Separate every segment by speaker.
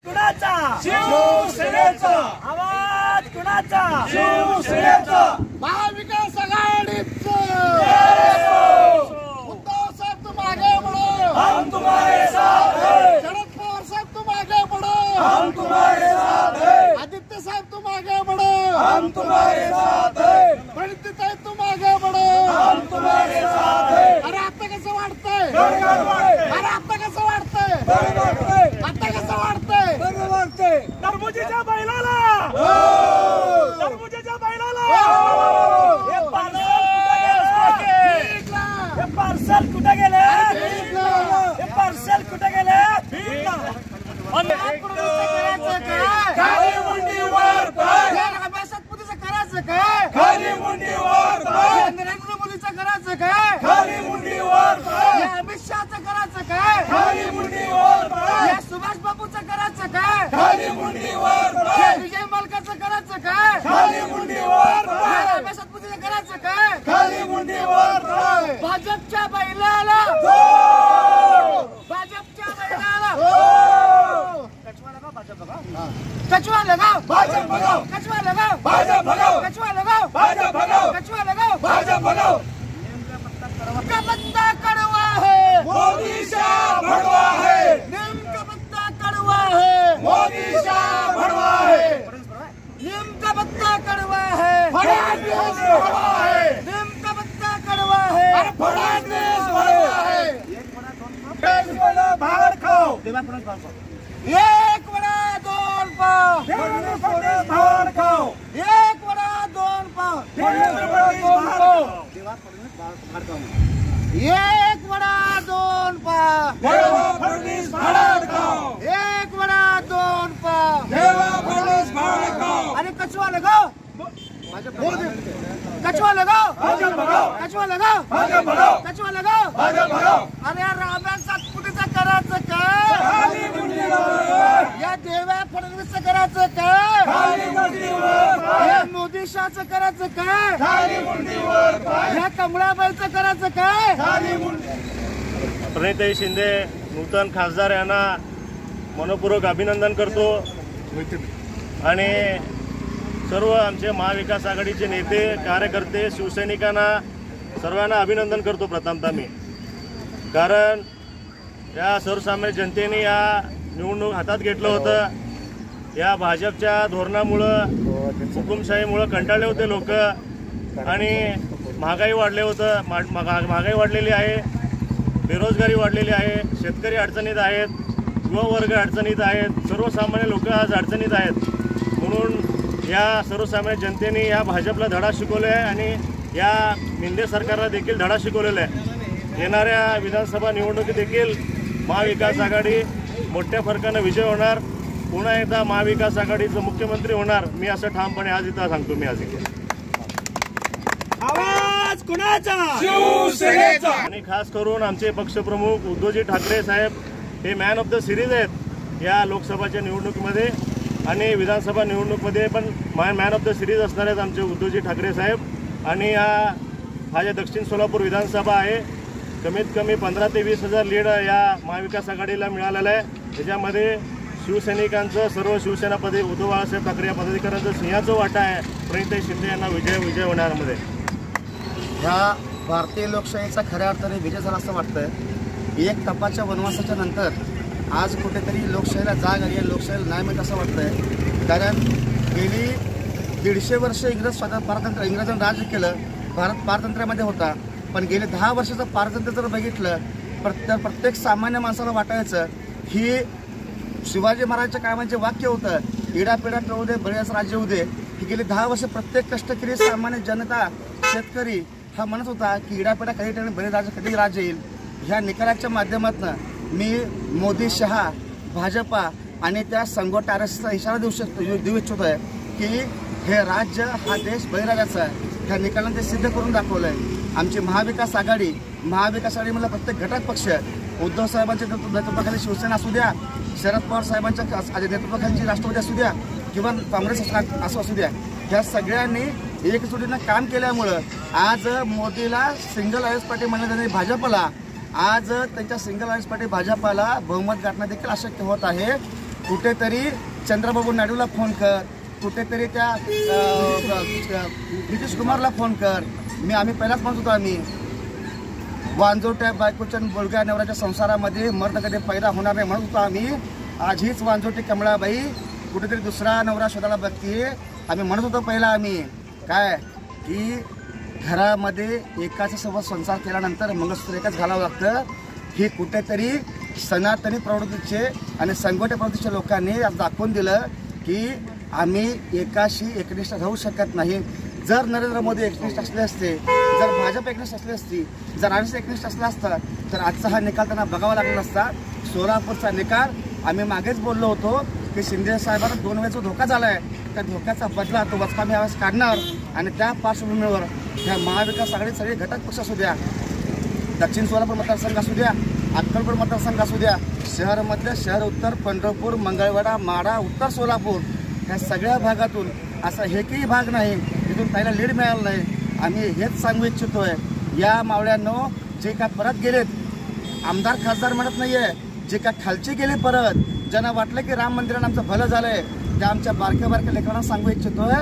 Speaker 1: कुणाचा?
Speaker 2: शिवसेनेचा.
Speaker 1: आवाज कुणाचा?
Speaker 2: शिवसेनेचा.
Speaker 3: महाविकास आघाडीचं उद्धव साहेब तुम आगे बढ़ो,
Speaker 2: हम तुम्हारे साथ हैं.
Speaker 3: शरद पवार साहब तुम आगे बढ़ो,
Speaker 2: हम तुम्हारे साथ हैं.
Speaker 3: आदित्य साहब तुम आगे बढ़ो,
Speaker 2: हम तुम्हारे साथ हैं.
Speaker 3: प्रणितीताई तुम आगे बढ़ो.
Speaker 2: हम तुम्हारे साथ हैं.
Speaker 3: अरे आता कसं वाटतंय?
Speaker 2: बरोबर वाटतंय.
Speaker 3: अरे आता कसं वाटतंय?
Speaker 2: बरोबर वाटतंय.
Speaker 3: आता कसं वाटतंय?
Speaker 2: बरोबर वाटतंय.
Speaker 1: टरबुजीच्या बैलाला, टरबुजीच्या बैलाला हे पार्सल कुठे गेले? हे पार्सल कुठे गेले?
Speaker 2: खाली मुंडीवर पाय.
Speaker 3: अभ्यासात पुतीचं करायचं काय?
Speaker 2: खाली मुंडीवर पाय.
Speaker 3: नरेंद्र मोदीचं करायचं काय?
Speaker 2: खाली मुंडीवर पाय.
Speaker 3: या अमित शहाचं करायचं काय?
Speaker 2: खाली मुंडीवर पाय.
Speaker 3: या सुभाष बाबूचं करायचं काय?
Speaker 2: खाली मुंडीवर
Speaker 3: या
Speaker 2: पाय.
Speaker 3: विजय मल्काचं करायचं काय?
Speaker 2: खाली मुंडीवर पाय.
Speaker 3: या अभ्यासात पुतीचं करायचं काय?
Speaker 2: खाली मुंडीवर पाय.
Speaker 3: भाजपच्या बैलाला,
Speaker 2: हो.
Speaker 3: भाजपच्या बैलाला
Speaker 2: हो.
Speaker 3: कछुआ लगाओ,
Speaker 2: भाजप भगाओ.
Speaker 3: कछुआ लगाओ,
Speaker 2: भाजप भगाओ.
Speaker 3: कछुआ लगाओ,
Speaker 2: भाजप भगाओ.
Speaker 3: कछुआ लगाओ.
Speaker 2: भाजप भगाओ.
Speaker 3: का पत्ता कड़वा है,
Speaker 2: मोदी शाह भड़वा है.
Speaker 3: नीम का पत्ता कड़वा है,
Speaker 2: मोदी शाह भड़वा है.
Speaker 3: नीम का पत्ता कड़वा है,
Speaker 2: फडणवीस भड़वा है.
Speaker 3: नीम का पत्ता कड़वा है.
Speaker 2: फडणवीस भड़वा है. एक बड़ा भाड़ खाओ.
Speaker 3: एक वडा दोन पाव,
Speaker 2: फडणवीस भाड़ खाओ.
Speaker 3: एक वडा दोन पाव,
Speaker 2: फडणवीस भाड़ खाओ.
Speaker 3: एक वडा दोन पाव,
Speaker 2: देवा फडणवीस भाड़ खाओ.
Speaker 3: एक वडा दोन पाव.
Speaker 2: देवा फडणवीस भाड़ खाओ.
Speaker 3: अरे कछुआ लगाओ, कछुआ लगाओ,
Speaker 2: भाजप भगाओ.
Speaker 3: कछुआ लगाओ,
Speaker 2: भाजप भगाओ.
Speaker 3: कछुआ लगाओ.
Speaker 2: भाजप भगाओ.
Speaker 3: अरे राब्या सातपुतेचं करायचं काय?
Speaker 2: खाली मुंडीवर.
Speaker 3: या देवा फडणवीसचं करायचं काय?
Speaker 2: खाली मुंडीवर पाय.
Speaker 3: या मोदी शहाचं करायचं काय?
Speaker 2: खाली मुंडीवर पाय.
Speaker 3: या कमळाबाईचं करायचं काय?
Speaker 2: खाली मुंडी.
Speaker 4: प्रणिताई शिंदे नूतन खासदार यांना मनपूर्वक अभिनंदन करतो आणि सर्व आमचे महाविकास आघाडीचे नेते कार्यकर्ते शिवसैनिकांना सर्वांना अभिनंदन करतो प्रथमतः मी. कारण या सर्वसामान्य जनतेने या निवडणूक हातात घेतलं होतं. या भाजपच्या धोरणामुळं हुकुमशाहीमुळं कंटाळले होते लोक आणि महागाई वाढले होतं. महागाई वाढलेली आहे, बेरोजगारी वाढलेली आहे, शेतकरी अडचणीत आहेत, युवा वर्ग अडचणीत आहेत, सर्वसामान्य लोक आज अडचणीत आहेत. म्हणून या सर्वसामान्य जनतेने या भाजपला धडा शिकवला आहे आणि या शिंदे सरकारला देखील धडा शिकवलेला आहे. येणाऱ्या विधानसभा निवडणुकीत देखील महाविकास आघाडी मोठ्या फरकानं विजय होणार. पुन्हा एकदा महाविकास आघाडीचं मुख्यमंत्री होणार, मी असं ठामपणे आज इथं सांगतो. मी आज इथे
Speaker 1: आवाज कुणाचा?
Speaker 2: शिवसेनेचा.
Speaker 4: आणि खास करून आमचे पक्षप्रमुख उद्धवजी ठाकरे साहेब हे मॅन ऑफ द सिरीज आहेत या लोकसभाच्या निवडणुकीमध्ये आणि विधानसभा निवडणुकीमध्ये पण मॅन ऑफ द सिरीज असणार आहेत आमचे उद्धवजी ठाकरे साहेब. आणि हा जे दक्षिण सोलापूर विधानसभा आहे, कमीत कमी 15 ते 20 हजार लीड या महाविकास आघाडीला मिळालेलं आहे. त्याच्यामध्ये शिवसैनिकांचं, सर्व शिवसेना उद्धव बाळासाहेब ठाकरे या पदाधिकाऱ्यांचं सिंहाचं वाटा आहे प्रणिताई शिंदे यांना विजय होण्यामध्ये.
Speaker 3: ह्या भारतीय लोकशाहीचा खऱ्या अर्थाने विजय झाला असं वाटतंय. एक तपाच्या वनवासाच्या नंतर आज कुठेतरी लोकशाहीला जाग आली आहे, लोकशाहीला न्याय मिळत असं वाटतंय. कारण गेली 150 वर्ष इंग्रजांनी राज्य केलं, भारत पारतंत्र्यामध्ये होता. पण गेले 10 वर्षाचं पारतंत्र्य जर बघितलं तर प्रत्येक सामान्य माणसाला वाटायचं ही शिवाजी महाराजांच्या काळाचे वाक्य होतं, इडापिडा टळू दे बळीचं राज्य होऊ दे. ही गेली 10 वर्ष प्रत्येक कष्टकरी सामान्य जनता शेतकरी हा म्हणत होता की इडापिडा कधी ठिकाणी बळीराजा कधी राज्य येईल. ह्या निकालाच्या माध्यमातून मी मोदी शहा भाजपा आणि त्या संघोटा RSSचा इशारा देऊ इच्छितोय की हे राज्य हा देश बळीराजाचा आहे. ह्या निकालाने ते सिद्ध करून दाखवलं आहे. आमची महाविकास आघाडी मला प्रत्येक घटक पक्ष उद्धव साहेबांच्या नेतृत्वाखाली शिवसेना असू द्या, शरद पवार साहेबांच्या नेतृत्वाखाली राष्ट्रवादी असू द्या किंवा काँग्रेस असू द्या, ह्या सगळ्यांनी एकजुटीनं काम केल्यामुळं आज मोदीला सिंगल आयएस पार्टी म्हणण्यात भाजपला आज त्यांच्या सिंगल आयएस पार्टी भाजपाला बहुमत गाठणं देखील अशक्य होत आहे. कुठेतरी चंद्रबाबू नायडूला फोन कर, कुठेतरी त्या नितीश कुमारला फोन कर. आम्ही पहिलाच म्हणत होतो, आम्ही वांजोट्या बायकोच्या मुलगा नवऱ्याच्या संसारामध्ये मर्द कधी पैदा होणार नाही म्हणत होतो आम्ही. आज हीच वांजोटी कमळाबाई कुठेतरी दुसरा नवरा शोधायला बघते. आम्ही म्हणत होतो पहिला आम्ही काय की घरामध्ये एकाच्या सोबत संसार केल्यानंतर मंगळसूत्र एकच घालावं लागतं. ही कुठेतरी सनातनी प्रवृत्तीचे आणि संघटित प्रवृत्तीच्या लोकांनी आज दाखवून दिलं की आम्ही एकाशी एकनिष्ठ राहू शकत नाही. जर नरेंद्र मोदी एकनिष्ठ असले असते, जर भाजप एकनिष्ठ असली असती, जर आरएसएस एकनिष्ठ असला असता तर आजचा हा निकाल त्यांना बघावा लागला असता. सोलापूरचा निकाल आम्ही मागेच बोललो होतो की शिंदे साहेबांना 2 वेळेचा धोका झाला आहे. त्या धोक्याचा बदला तो वचका आम्ही यावेळेस काढणार. आणि त्या पार्श्वभूमीवर ह्या महाविकास आघाडी सगळे घटक पक्ष असू द्या, दक्षिण सोलापूर मतदारसंघ असू द्या, अक्कलकोट मतदारसंघ असू द्या, शहरामधल्या शहर उत्तर, पंढरपूर, मंगळवेढा, माढा, उत्तर सोलापूर ह्या सगळ्या भागातून असा एकही भाग नाही तिथून पहिला लीड मिळाला नाही. आम्ही हेच सांगू इच्छितोय, या मावळ्यांनो जे का परत गेलेत आमदार खासदार म्हणत नाहीये, जे का खालची गेले परत, ज्यांना वाटलं की राम मंदिरानं आमचं भलं झालंय, त्या आमच्या बारक्या बारक्या लेकरांना सांगू इच्छितोय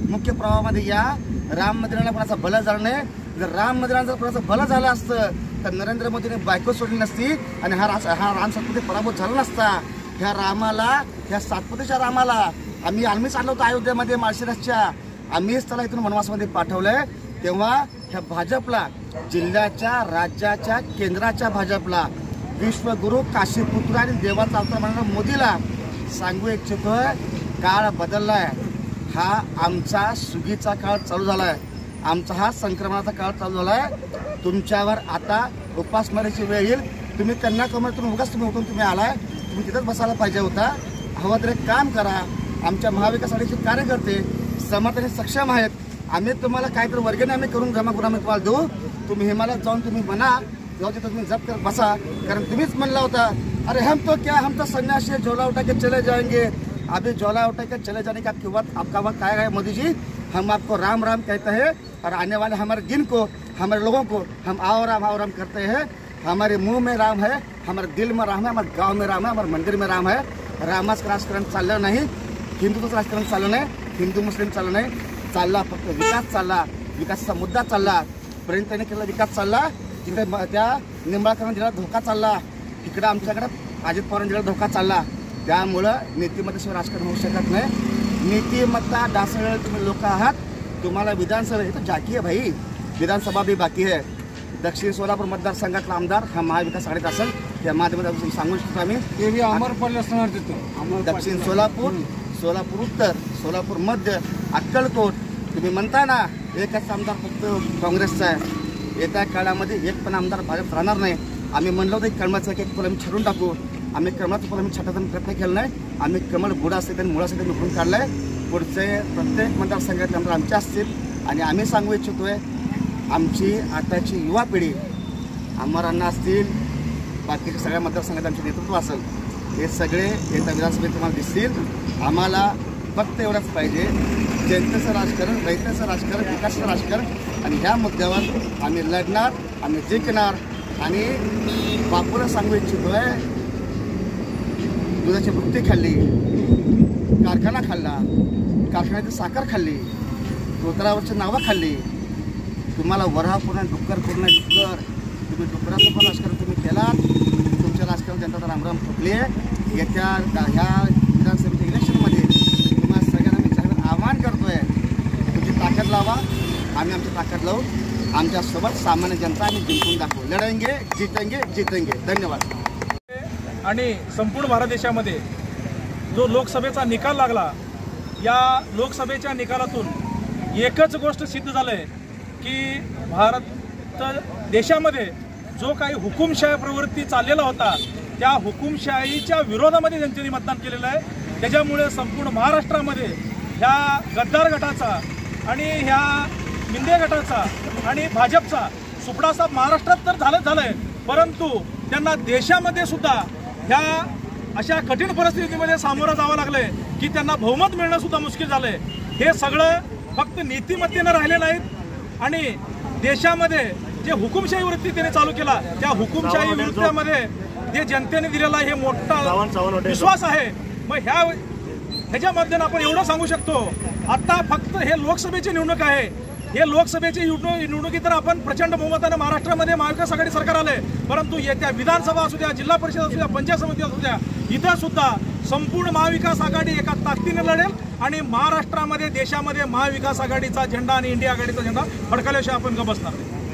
Speaker 3: मुख्य प्रवाहामध्ये या. राम मंदिराला कोणाचं भलं झालं नाही. जर राम मंदिरानं जर कोणाचं भलं झालं असतं तर नरेंद्र मोदीने बायको सोडली नसती आणि हा राम सातपुते पराभूत झाला नसता. ह्या रामाला, ह्या सातपुतेच्या रामाला आम्हीच आणलं होतं अयोध्येमध्ये माळशिरसच्या, आम्हीच त्याला इथून वनवासामध्ये पाठवलंय. तेव्हा ह्या भाजपला, जिल्ह्याच्या, राज्याच्या, केंद्राच्या भाजपला, विश्वगुरु काशीपुत्र आणि देवाचा अवतार म्हणणाऱ्या मोदीला सांगू इच्छितोय, काळ बदललाय. हा आमचा सुगीचा काळ चालू झालाय, आमचा हा संक्रमणाचा काळ चालू झालाय. तुमच्यावर आता उपासमारीची वेळ येईल. तुम्ही कन्याकुमारीतून उगाच तुम्ही उठून तुम्ही आलाय, तुम्ही तिथंच बसायला पाहिजे होता. हवं तर एक काम करा, आमच्या महाविकास आघाडीचे कार्यकर्ते समर्थाने सक्षम आहेत. आम्ही तुम्हाला काहीतरी वर्गणी आम्ही करून जमा करून आम्ही तुम्हाला देऊ. तुम्ही हिमालयात जाऊन तुम्ही म्हणा, तेव्हा तिथं तुम्ही जप करत बसा. कारण तुम्हीच म्हणला होता, अरे हम तो क्या, हम तो सन्यासी है, झोला उठा के चले जाएंगे. अभी झोला उठा के चले जाने का आपका वक्त आएगा है मोदी जी. हम आपको राम राम कहते हैं और आने वाले हमारे दिन को, हमारे लोगों को हम आओ राम करते हैं. हमारे मुंह में राम है, हमारे दिल में राम है, हमारे गांव में राम है, हमारे मंदिर में राम है. रामाचं राजकारण चाललं नाही, हिंदूचं राजकारण चाललं नाही, हिंदू मुस्लिम चाललं नाही. चालला फक्त विकास चालला, विकासाचा मुद्दा चालला, पर्यंत केलेला विकास चालला. तिकडे त्या निंबाळकरांना दिला धोका चालला, इकडं आमच्याकडे अजित पवारांना दिला धोका चालला. त्यामुळं नीतिमत्तेशिवाय राजकारण होऊ शकत नाही. नीतिमत्ता डासळलेले तुम्ही लोक आहात. तुम्हाला विधानसभा हे तर जाकी आहे भाई, विधानसभा भी बाकी आहे. दक्षिण सोलापूर मतदारसंघातला आमदार हा महाविकास आघाडीत असेल, त्या माध्यमातून सांगू शकतो आम्ही.
Speaker 2: अमर पडले असणार तिथं.
Speaker 3: दक्षिण सोलापूर, सोलापूर उत्तर, सोलापूर मध्य, अक्कलकोट. तुम्ही म्हणता ना एकच आमदार फक्त काँग्रेसचा आहे. येत्या काळामध्ये एक पण आमदार भाजप राहणार नाही. आम्ही म्हणलो होतं की कमळाचं एक फुल आम्ही छडून टाकू. आम्ही कमळाचं फुल आम्ही छटाचा प्रयत्न केला नाही. आम्ही कमळ बुडा असते आणि मुळा असते त्यांनी उघडून काढलाय. पुढचे प्रत्येक मतदारसंघातले आमदार आमचे असतील. आणि आम्ही सांगू इच्छितोय, आमची आताची युवा पिढी, आमदारांना असतील, बाकीच्या सगळ्या मतदारसंघात आमचे नेतृत्व असेल, हे सगळे येत्या विधानसभेत तुम्हाला दिसतील. आम्हाला फक्त एवढंच पाहिजे, जनतेचं राजकारण, रयतेचं राजकारण, विकासाचं राजकारण. आणि ह्या मुद्द्यावर आम्ही लढणार, आम्ही जिंकणार. आणि बापूला सांगू इच्छितोय, दुधाची भुकटी खाल्ली, कारखाना खाल्ला, कारखान्याची साखर खाल्ली, धोतरावरची नावं खाल्ली. तुम्हाला वराह पूर्ण डुक्कर पूर्ण डुक्कर, तुम्ही डुकराचं पण राजकारण तुम्ही केलात. तुमच्या राजकारण जनता रामराम फुटली आहे. येत्या ह्या विधानसभेच्या इलेक्शनमध्ये तुम्हाला सगळ्यांना मी चांगलं आवाहन करतोय, तुमची ताकद लावा. आम्ही आमची ताकद लावू. आमच्यासोबत सामान्य जनता आम्ही जिंकून दाखवू. लढेंगे, जितेंगे, जितेंगे. धन्यवाद.
Speaker 2: आणि संपूर्ण भारत देशामध्ये जो लोकसभेचा निकाल लागला, या लोकसभेच्या निकालातून एकच गोष्ट सिद्ध झालंय की भारत देशामध्ये जो काही हुकुमशाही प्रवृत्ती चाललेला होता, त्या हुकुमशाहीच्या विरोधामध्ये जनतेने मतदान केलेलं आहे. त्याच्यामुळे संपूर्ण महाराष्ट्रामध्ये ह्या गद्दार गटाचा आणि ह्या मिंदे गटाचा आणि भाजपचा सुपडासाप महाराष्ट्रात तर झालंय, परंतु त्यांना देशामध्ये सुद्धा ह्या अशा कठीण परिस्थितीमध्ये सामोरं जावं लागलंय की त्यांना बहुमत मिळणं सुद्धा मुश्किल झालंय. हे सगळं फक्त नीतिमत्तेनं राहिले नाहीत आणि देशामध्ये जे हुकुमशाही वृत्ती त्याने चालू केला, त्या हुकुमशाही वृत्तीमध्ये जे जनतेने दिलेला हे मोठा विश्वास आहे, मग ह्याच्या माध्यमातून आपण एवढं सांगू शकतो, आता फक्त हे लोकसभेची निवडणूक आहे. हे लोकसभेची निवडणुकीत तर आपण प्रचंड बहुमताने महाराष्ट्रामध्ये महाविकास आघाडी सरकार आलंय, परंतु येत्या विधानसभा असू द्या, जिल्हा परिषद असू द्या, पंचायत समिती असू द्या, इथं सुद्धा संपूर्ण महाविकास आघाडी एका ताकदीने लढेल आणि महाराष्ट्रामध्ये देशामध्ये महाविकास आघाडीचा झेंडा आणि इंडिया आघाडीचा झेंडा फडकल्याशिवाय आपण गप्प बसणार नाही.